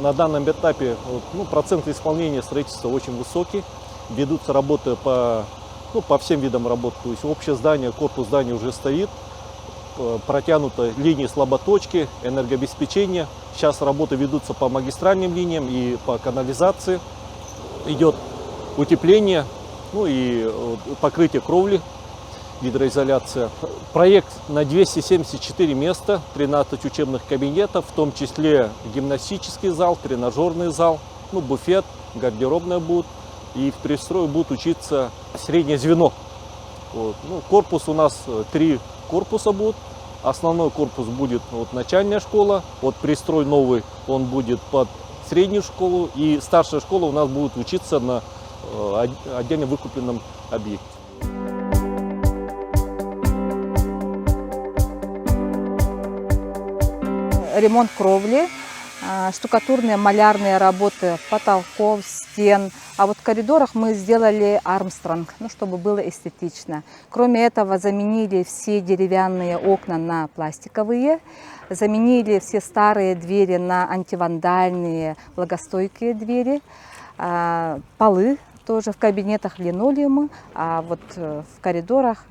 на данном этапе процент исполнения строительства очень высокий. Ведутся работы по всем видам работ. То есть общее здание, корпус здания уже стоит. Протянута линии слаботочки, энергообеспечения. Сейчас работы ведутся по магистральным линиям и по канализации. Идет утепление, и покрытие кровли, гидроизоляция. Проект на 274 места, 13 учебных кабинетов, в том числе гимнастический зал, тренажерный зал, буфет, гардеробная будет. И в пристрое будет учиться среднее звено. Корпус у нас 3 корпуса будут. Основной корпус будет начальная школа, пристрой новый он будет под среднюю школу, и старшая школа у нас будет учиться на отдельно выкупленном объекте. Ремонт кровли, штукатурные, малярные работы потолков, стен. А в коридорах мы сделали Армстронг, чтобы было эстетично. Кроме этого, заменили все деревянные окна на пластиковые, заменили все старые двери на антивандальные, влагостойкие двери, полы тоже в кабинетах линолеумы, а в коридорах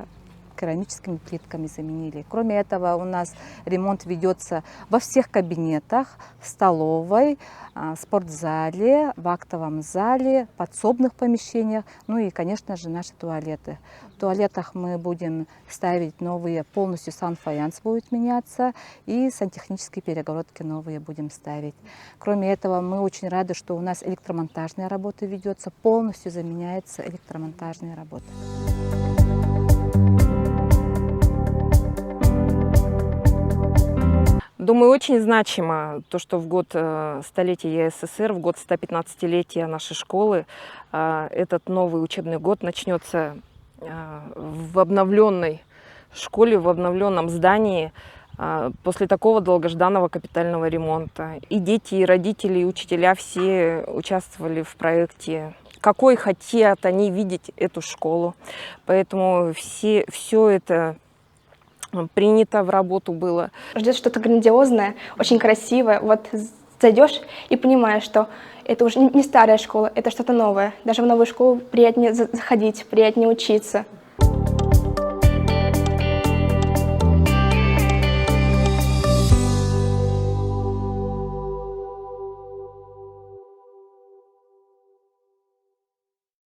керамическими плитками заменили. Кроме этого, у нас ремонт ведется во всех кабинетах, в столовой, в спортзале, в актовом зале, подсобных помещениях, и, конечно же, наши туалеты. В туалетах мы будем ставить новые, полностью санфаянс будет меняться, и сантехнические перегородки новые будем ставить. Кроме этого, мы очень рады, что у нас электромонтажная работа ведется, полностью заменяется электромонтажная работа. Думаю, очень значимо то, что в год столетия ЕССР, в год 115-летия нашей школы, этот новый учебный год начнется в обновленной школе, в обновленном здании, после такого долгожданного капитального ремонта. И дети, и родители, и учителя все участвовали в проекте. Какой хотят они видеть эту школу. Поэтому все это принято в работу было. Ждет что-то грандиозное, очень красивое. Зайдешь и понимаешь, что это уже не старая школа, это что-то новое. Даже в новую школу приятнее заходить, приятнее учиться.